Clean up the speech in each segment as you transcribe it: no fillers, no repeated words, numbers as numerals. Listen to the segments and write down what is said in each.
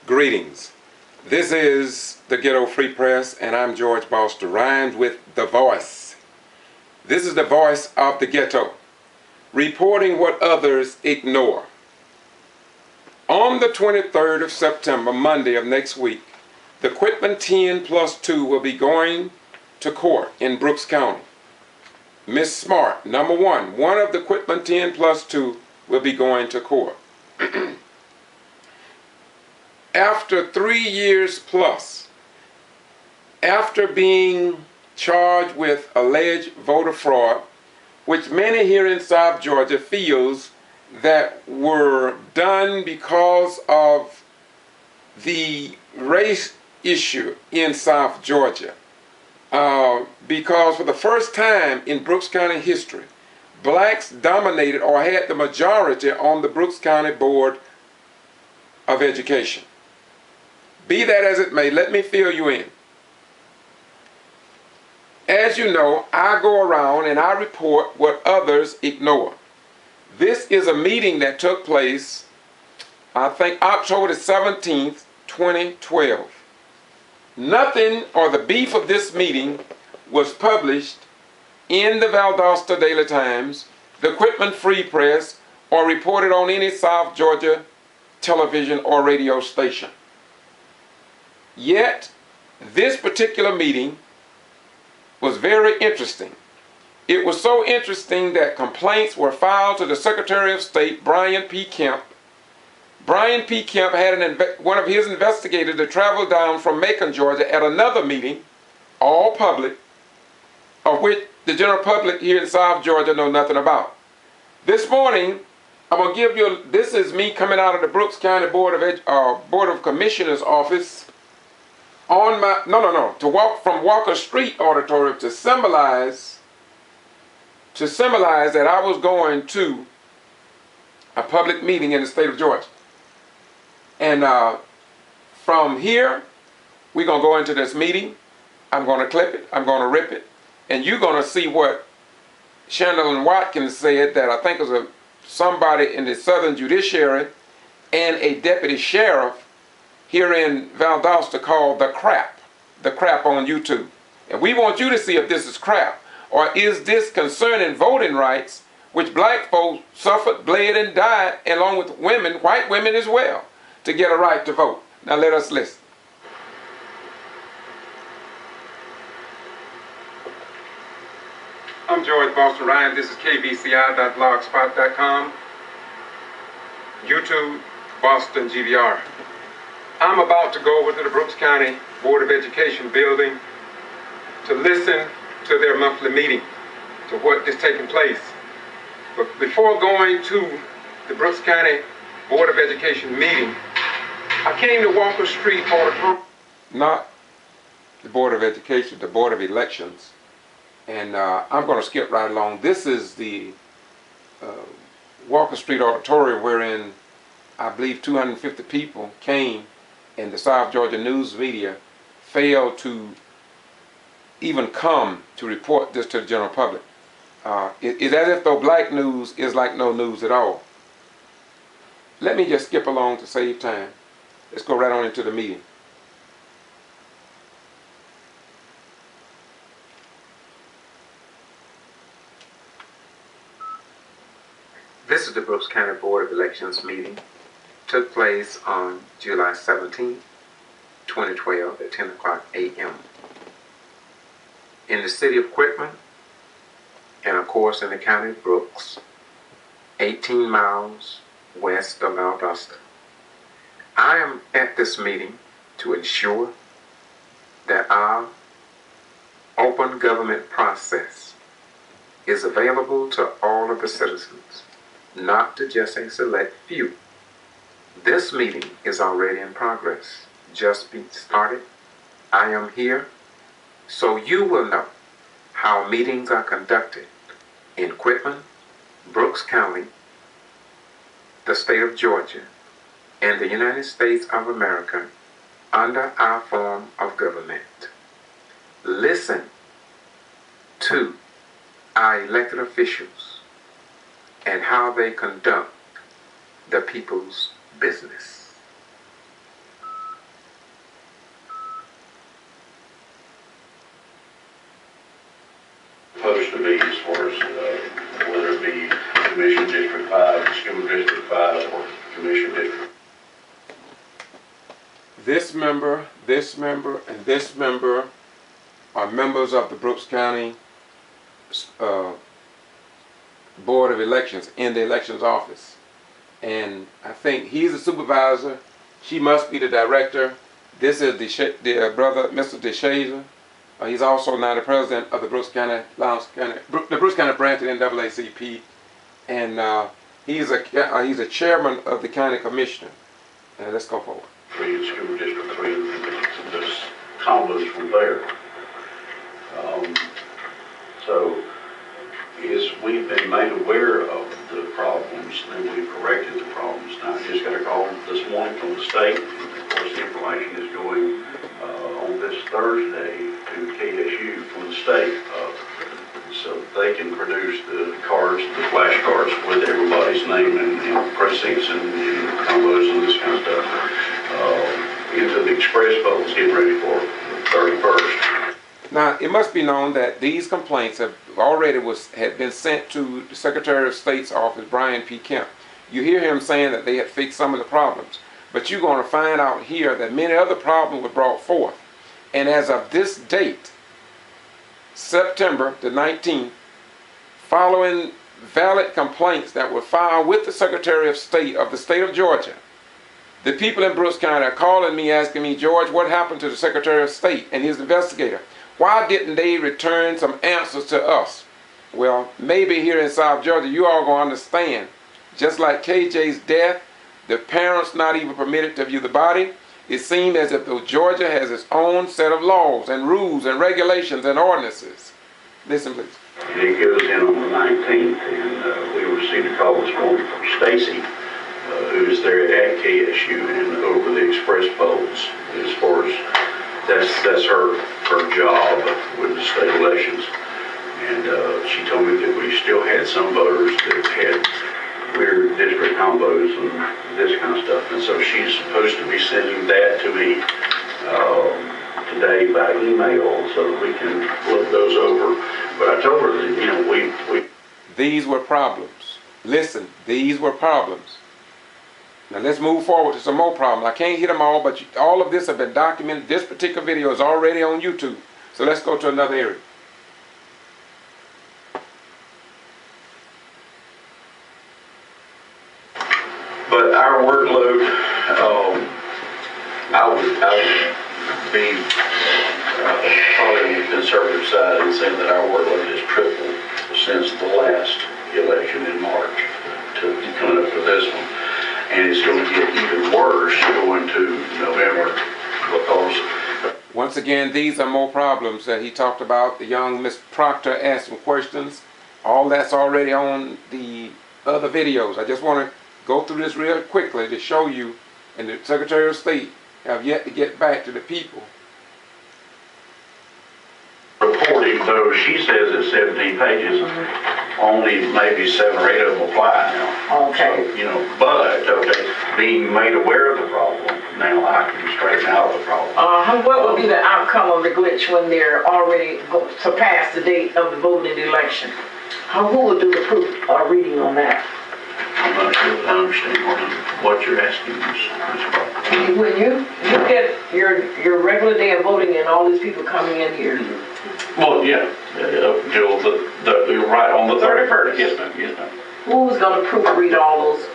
Greetings. This is the Ghetto Free Press, and I'm George Boston Rhymes with The Voice. This is the voice of the ghetto, reporting what others ignore. On the 23rd of September, Monday of next week, the Quitman 10+2 will be going to court in Brooks County. Miss Smart, number one of the Quitman 10+2 will be going to court. After 3 years plus, after being charged with alleged voter fraud, which many here in South Georgia feels that were done because of the race issue in South Georgia, because for the first time in Brooks County history, blacks dominated or had the majority on the Brooks County Board of Education. Be that as it may, let me fill you in. As you know, I go around and I report what others ignore. This is a meeting that took place, I think, October 17th, 2012. Nothing, or the beef of this meeting, was published in the Valdosta Daily Times, the Quitman Free Press, or reported on any South Georgia television or radio station. Yet, this particular meeting was very interesting. It was so interesting that complaints were filed to the Secretary of State, Brian P. Kemp. Brian P. Kemp had one of his investigators to travel down from Macon, Georgia, at another meeting, all public, of which the general public here in South Georgia know nothing about. This morning, I'm going to give you, this is me coming out of the Brooks County Board of Commissioners office on my, to walk from Walker Street Auditorium to symbolize that I was going to a public meeting in the state of Georgia. And from here, we're going to go into this meeting. I'm going to clip it. I'm going to rip it. And you're going to see what Chandler Watkins said, that I think was somebody in the Southern Judiciary and a deputy sheriff here in Valdosta called the crap on YouTube. And we want you to see if this is crap, or is this concerning voting rights, which black folks suffered, bled, and died, along with women, white women as well, to get a right to vote. Now let us listen. I'm George Boston Ryan. This is kbci.blogspot.com. YouTube, Boston G.B.R. I'm about to go over to the Brooks County Board of Education building to listen to their monthly meeting, to what is taking place. But before going to the Brooks County Board of Education meeting, I came to Walker Street Auditorium. Not the Board of Education, the Board of Elections. And I'm going to skip right along. This is the Walker Street Auditorium, wherein I believe 250 people came, and the South Georgia news media failed to even come to report this to the general public. It's as if though black news is like no news at all. Let me just skip along to save time. Let's go right on into the meeting. This is the Brooks County Board of Elections meeting. Took place on July 17, 2012 at 10 o'clock a.m. in the city of Quitman, and of course in the county of Brooks, 18 miles west of Valdosta. I am at this meeting to ensure that our open government process is available to all of the citizens, not to just a select few. This meeting is already in progress, just being started. I am here so you will know how meetings are conducted in Quitman, Brooks County, the state of Georgia, and the United States of America under our form of government. Listen to our elected officials and how they conduct the people's business. supposed to be, as far as whether it be Commission District 5, School District 5, or Commission District. This member, and this member are members of the Brooks County Board of Elections in the elections office. And I think he's the supervisor. She must be the director. This is the brother, Mr. DeShazer. He's also now the president of the Brooks County branch of NAACP, and he's a chairman of the county commissioner. Let's go forward. School District 3, just combos from there. So, as we've been made aware of the problems, and we've corrected the problems. Now, I just got a call this morning from the state. Of course, the information is going on this Thursday to KSU from the state, so they can produce the cards, the flashcards with everybody's name and precincts and combos and this kind of stuff into the express votes, getting ready for the 31st. Now, it must be known that these complaints had been sent to the Secretary of State's office, Brian P. Kemp. You hear him saying that they had fixed some of the problems, but you're going to find out here that many other problems were brought forth. And as of this date, September the 19th, following valid complaints that were filed with the Secretary of State of the state of Georgia, the people in Brooks County are calling me, asking me, George, what happened to the Secretary of State and his investigator? Why didn't they return some answers to us? Well, maybe here in South Georgia, you all going to understand. Just like KJ's death, the parents not even permitted to view the body, it seemed as if though Georgia has its own set of laws and rules and regulations and ordinances. Listen, please. And it goes in on the 19th, and we received a call this morning from Stacy, who is there at KSU and over the express votes. As far as that's her job with the state elections, and she told me that we still had some voters that had weird district combos and this kind of stuff, and so she's supposed to be sending that to me today by email so that we can look those over. But I told her that, you know, we these were problems. Listen, these were problems. Now let's move forward to some more problems. I can't hit them all, but all of this have been documented. This particular video is already on YouTube. So let's go to another area. But our workload, I would be probably on the conservative side in saying that our workload has tripled since the last election in March to coming up to this one. And it's going to get even worse going to November because... Once again, these are more problems that he talked about. The young Miss Proctor asked some questions. All that's already on the other videos. I just want to go through this real quickly to show you, and the Secretary of State have yet to get back to the people. Reporting, though, she says it's 17 pages, only maybe 7 or 8 of them apply now. Okay. So, but, being made aware of the problem, now I can straighten out the problem. What would be the outcome of the glitch when they're already surpassed the date of the voting election? Who will do the proof reading on that? I'm not sure I understand what you're asking, Ms. Proctor. When you get your regular day of voting and all these people coming in here. Well, yeah, Jill, you're right, on the 31st, yes ma'am, yes ma'am. Who's going to proofread all those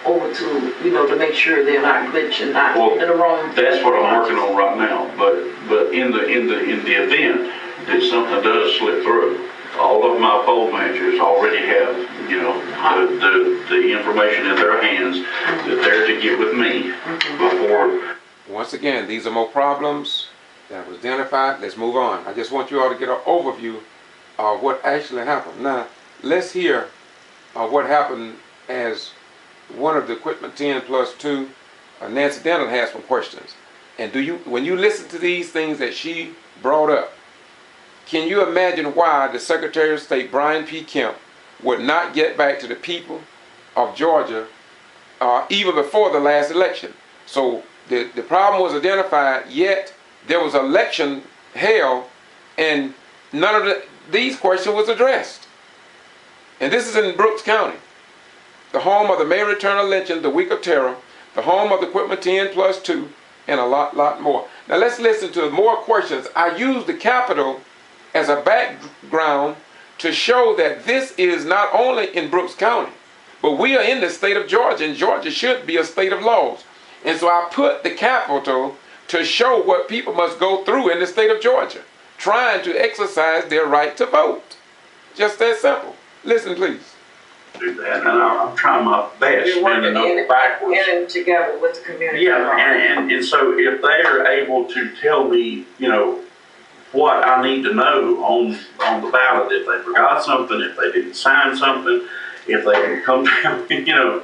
over to, to make sure they're not glitching, not in the wrong... That's what I'm working on right now, but in the event that something does slip through, all of my poll managers already have, the information in their hands that they're to get with me before. Once again, these are more problems that was identified. Let's move on. I just want you all to get an overview of what actually happened. Now, let's hear what happened as one of the Quitman 10+2, Nancy Denton has some questions. And when you listen to these things that she brought up, can you imagine why the Secretary of State, Brian P. Kemp, would not get back to the people of Georgia even before the last election? So the problem was identified, yet there was election held, and none of these questions was addressed. And this is in Brooks County, the home of the May return of lynching, the week of terror, the home of the Quitman 10+2, and a lot more. Now let's listen to more questions. I use the Capitol as a background to show that this is not only in Brooks County, but we are in the state of Georgia, and Georgia should be a state of laws. And so I put the Capitol to show what people must go through in the state of Georgia, trying to exercise their right to vote. Just that simple. Listen, please. Do that, and I'm trying my best. You're working backwards. in and together with the community. Yeah, and so if they are able to tell me, what I need to know on the ballot, if they forgot something, if they didn't sign something, if they can come down,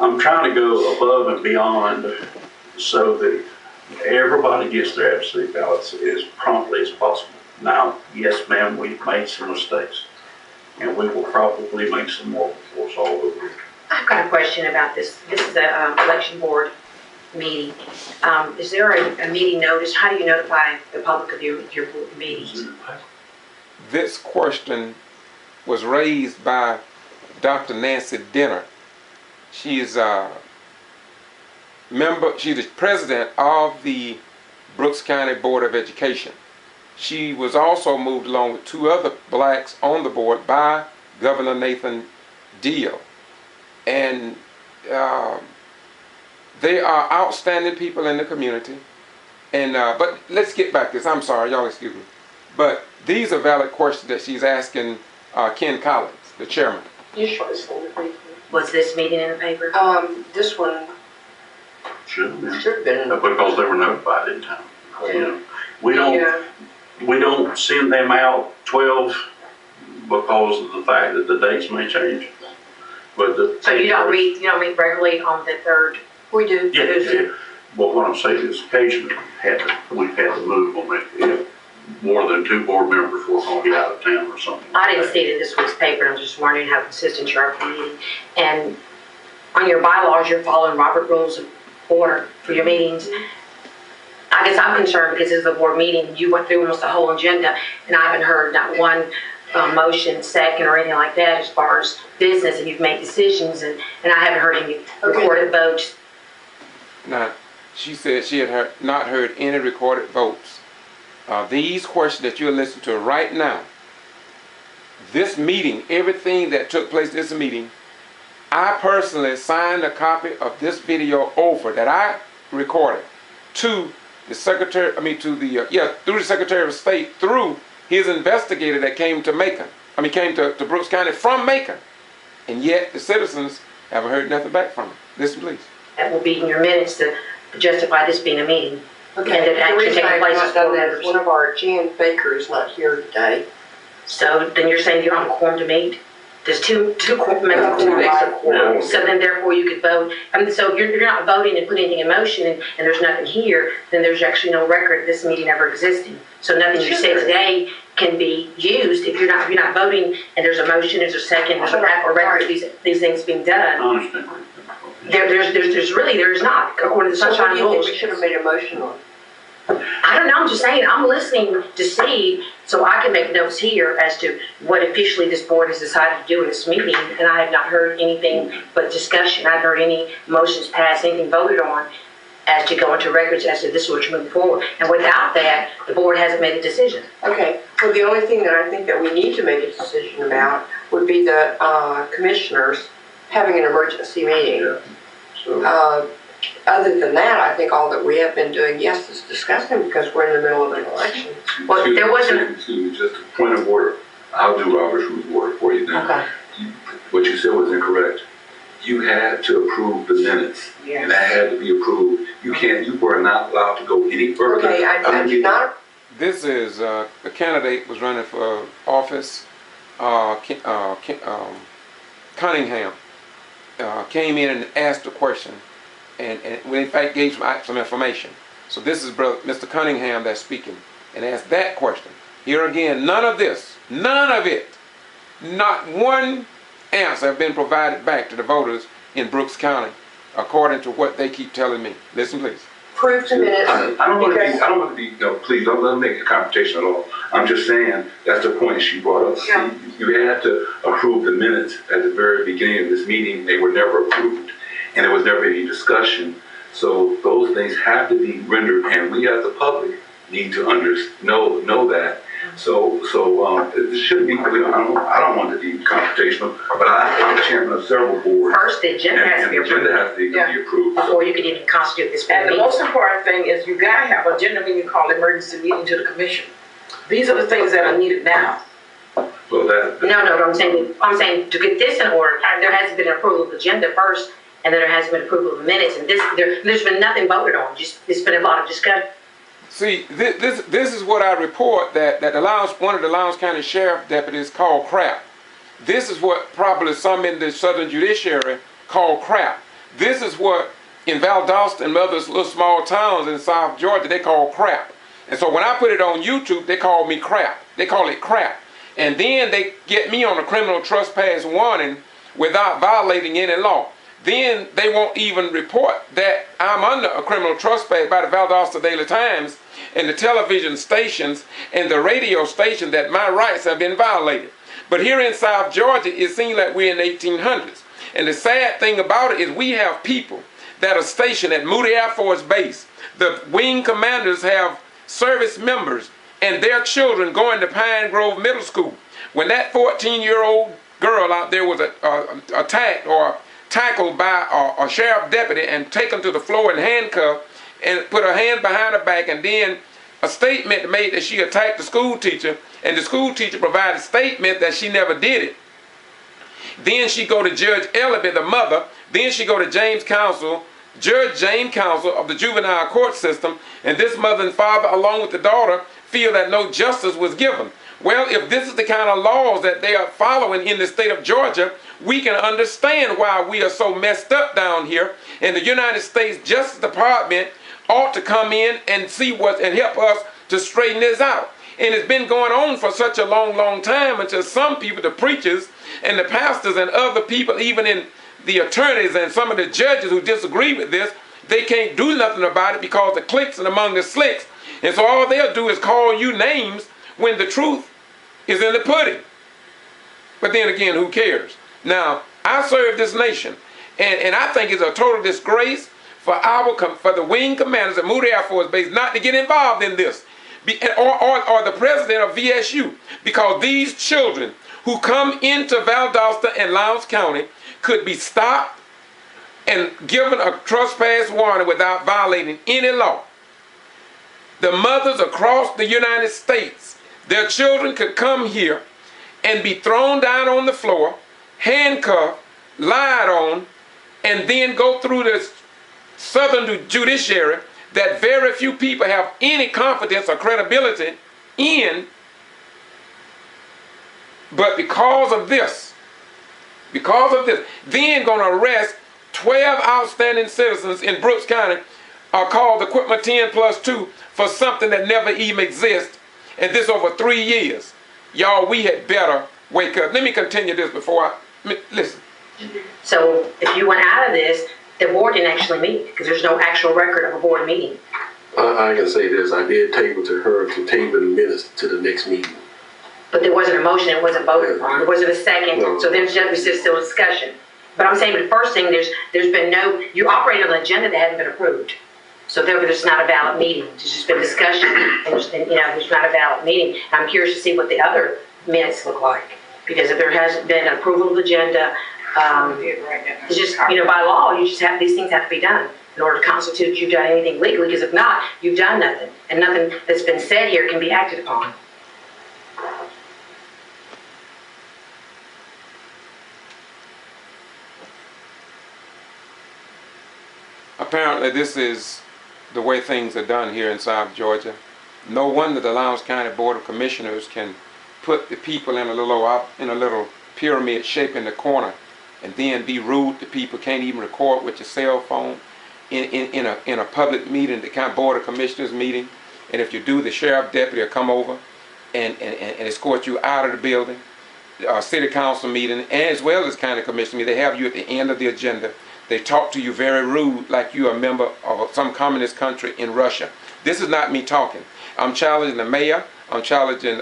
I'm trying to go above and beyond so that everybody gets their absentee ballots as promptly as possible. Now, yes, ma'am, we've made some mistakes, and we will probably make some more before it's all over. I've got a question about this. This is an election board meeting. Is there a meeting notice? How do you notify the public of your meetings? This question was raised by Dr. Nancy Denner. She's she's the president of the Brooks County Board of Education. She was also moved along with two other blacks on the board by Governor Nathan Deal. And they are outstanding people in the community. And but let's get back to this. I'm sorry, y'all excuse me. But these are valid questions that she's asking Ken Collins, the chairman. You short briefly. Was this meeting in the paper? This one Should have been. should have been. Because they were notified in time. Yeah. We don't send them out 12 because of the fact that the dates may change. But So you don't meet regularly on the 3rd? We do. Yeah. But what I'm saying is occasionally we've had to move on it if more than 2 board members were going to be out of town or something. I didn't see it in this week's paper. I'm just wondering how consistent you are with the meeting. And on your bylaws, you're following Robert Rules of Order for your meetings. I guess I'm concerned because this is a board meeting. You went through almost the whole agenda, and I haven't heard not one motion, second, or anything like that as far as business, and you've made decisions, and I haven't heard any recorded votes. Now, she said she had not heard any recorded votes. These questions that you're listening to right now, this meeting, everything that took place in this meeting, I personally signed a copy of this video over that I recorded to the secretary, through the Secretary of State, through his investigator that came to Macon. Came to Brooks County from Macon. And yet the citizens haven't heard nothing back from him. Listen, please. That will be in your minutes to justify this being a meeting. Okay. And that The actually reason taking I've place not as done board that is members. one of our Jan Baker is not here today. So then you're saying you don't have a quorum to meet? There's two extra quorums. So then therefore you could vote. So if you're not voting and putting anything in motion and there's nothing here, then there's actually no record of this meeting ever existing. So nothing you say today can be used if you're not voting and there's a motion, there's a second, there's a record of these things being I done. understand. There's not, according to the So what sunshine do you think rules. we should have made a motion on? I don't know, I'm just saying, I'm listening to see, so I can make notes here as to what officially this board has decided to do in this meeting, and I have not heard anything but discussion. I haven't heard any motions passed, anything voted on as to go into records as to this is what you're moving forward. And without that, the board hasn't made a decision. Okay, well, the only thing that I think that we need to make a decision about would be the commissioners having an emergency meeting. Yeah. So. Other than that, I think all that we have been doing, yes, is discussing because we're in the middle of an election. Well, there wasn't. Excuse me, just a point of order. I'll do Robert's Rules of Order for you now. Okay. What you said was incorrect. You had to approve the minutes, and that had to be approved. You were not allowed to go any further. Okay, I do not. This is a candidate was running for office. Cunningham came in and asked a question. And in fact gave some information. So this is Mr. Cunningham that's speaking and asked that question. Here again, none of this, none of it, not one answer have been provided back to the voters in Brooks County according to what they keep telling me. Listen, please. approve the minutes. I don't want to be, because- I don't want to be, no, please don't let me make a confrontation at all. I'm just saying, that's the point she brought up. Yeah. See, you had to approve the minutes at the very beginning of this meeting. They were never approved, and there was never any discussion. So those things have to be rendered, and we as the public need to know that. So it shouldn't be, I don't want to be confrontational, but I'm the chairman of several boards. First, the agenda has to be And the agenda approved has to be approved. before you can even constitute this And the meeting. most important thing is you gotta have an agenda when you call emergency meeting to the commission. These are the things that are needed now. So that. No, I'm saying to get this in order, there hasn't been an approval of the agenda first, and then there hasn't been approval of the minutes, and there's been nothing voted on, just, it's been a lot of discussion. See, this is what I report that one of the Lowndes County Sheriff deputies called crap. This is what probably some in the Southern Judiciary call crap. This is what in Valdosta and other little small towns in South Georgia they call crap. And so when I put it on YouTube, they call me crap. They call it crap. And then they get me on a criminal trespass warning without violating any law. Then they won't even report that I'm under a criminal trespass by the Valdosta Daily Times and the television stations and the radio station that my rights have been violated. But here in South Georgia, it seems like we're in the 1800s. And the sad thing about it is we have people that are stationed at Moody Air Force Base. The wing commanders have service members and their children going to Pine Grove Middle School. When that 14-year-old girl out there was attacked or tackled by a sheriff deputy and taken to the floor and handcuffed and put her hands behind her back, and then a statement made that she attacked the school teacher, and the school teacher provided a statement that she never did it. Then she go to Judge Ellaby, the mother. Then she go to Judge James Counsel of the juvenile court system, and this mother and father, along with the daughter, feel that no justice was given. Well, if this is the kind of laws that they are following in the state of Georgia, we can understand why we are so messed up down here. And the United States Justice Department ought to come in and see and help us to straighten this out. And it's been going on for such a long time until some people, the preachers and the pastors and other people, even in the attorneys and some of the judges who disagree with this, they can't do nothing about it because the cliques and among the slicks. And so all they'll do is call you names when the truth is in the pudding. But then again, who cares? Now, I serve this nation, and I think it's a total disgrace for the wing commanders at Moody Air Force Base not to get involved in this, or the president of VSU, because these children who come into Valdosta and Lowndes County could be stopped and given a trespass warning without violating any law. The mothers across the United States, their children could come here and be thrown down on the floor, handcuffed, lied on, and then go through this Southern Judiciary that very few people have any confidence or credibility in. But because of this, then going to arrest 12 outstanding citizens in Brooks County called the Quitman 10+2 for something that never even exists, and this over 3 years. Y'all, we had better wake up. Let me continue this before listen. So if you went out of this, the board didn't actually meet because there's no actual record of a board meeting. I can say this, I did table to her to table the minutes to the next meeting. But there wasn't a motion, it wasn't voted on, there wasn't a second, No. so there's just still discussion. But I'm saying the first thing, there's been you operate on an agenda that hasn't been approved. So therefore, there's not a valid meeting. There's just been discussion, and there's not a valid meeting. I'm curious to see what the other minutes look like. Because if there hasn't been an approval of the agenda, it's just, by law, these things have to be done in order to constitute you've done anything legally, because if not, you've done nothing. And nothing that's been said here can be acted upon. Apparently this is the way things are done here in South Georgia. No wonder the Lowndes County Board of Commissioners can put the people in a little pyramid shape in the corner and then be rude to people, can't even record with your cell phone in a public meeting, the kind of Board of Commissioners meeting. And if you do, the sheriff deputy will come over and escort you out of the building. City council meeting, as well as county commission meeting, they have you at the end of the agenda. They talk to you very rude, like you're a member of some communist country in Russia. This is not me talking. I'm challenging the mayor, I'm challenging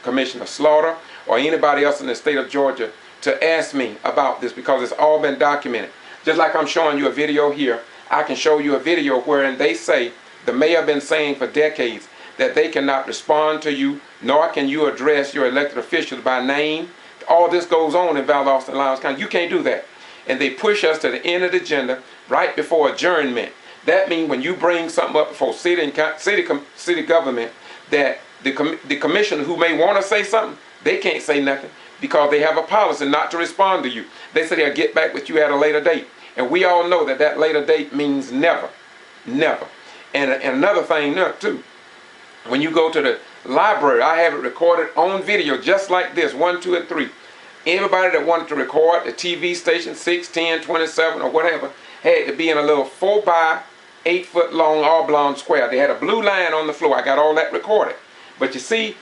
Commissioner Slaughter, or anybody else in the state of Georgia to ask me about this, because it's all been documented. Just like I'm showing you a video here, I can show you a video wherein they say, the mayor been saying for decades, that they cannot respond to you, nor can you address your elected officials by name. All this goes on in Valdosta and Lowndes County. You can't do that. And they push us to the end of the agenda right before adjournment. That means when you bring something up before city government, that the commissioner who may want to say something, they can't say nothing because they have a policy not to respond to you. They say they'll get back with you at a later date. And we all know that that later date means never. Never. And another thing too, when you go to the library, I have it recorded on video just like this, 1, 2, and 3. Everybody that wanted to record the TV station, 6, 10, 27, or whatever, had to be in a little 4 by 8 foot long oblong square. They had a blue line on the floor. I got all that recorded. But you see,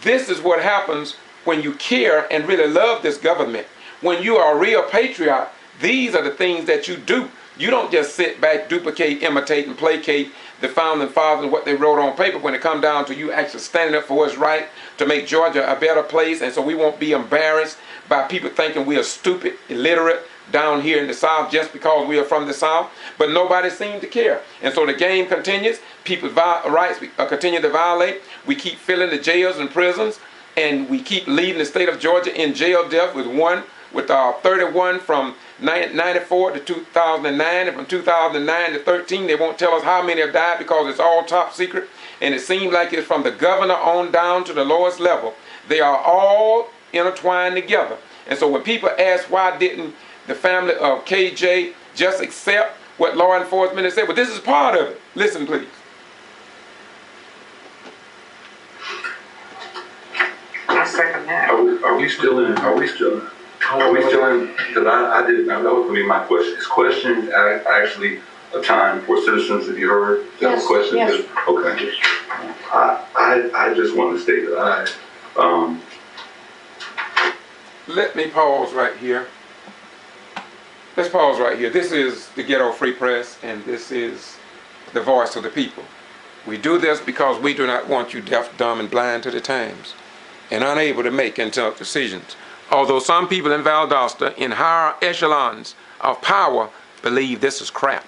this is what happens when you care and really love this government. When you are a real patriot, these are the things that you do. You don't just sit back, duplicate, imitate, and placate the founding fathers and what they wrote on paper. When it comes down to you actually standing up for what's right to make Georgia a better place, and so we won't be embarrassed by people thinking we are stupid, illiterate down here in the South just because we are from the South. But nobody seems to care. And so the game continues. People's rights continue to violate. We keep filling the jails and prisons, and we keep leading the state of Georgia in jail death with 31 from 94 to 2009, and from 2009 to 13, they won't tell us how many have died because it's all top secret. And it seems like it's from the governor on down to the lowest level. They are all intertwined together. And so when people ask why didn't the family of KJ just accept what law enforcement has said, well, this is part of it. Listen, please. I second that. Are we still in, because I didn't, that was going to be my question. Is questions actually a time for citizens to be heard? Is that a question? Yes. Okay. I just want to state that Let me pause right here. Let's pause right here. This is the Ghetto Free Press, and this is the voice of the people. We do this because we do not want you deaf, dumb, and blind to the times, and unable to make intelligent decisions. Although some people in Valdosta, in higher echelons of power, believe this is crap.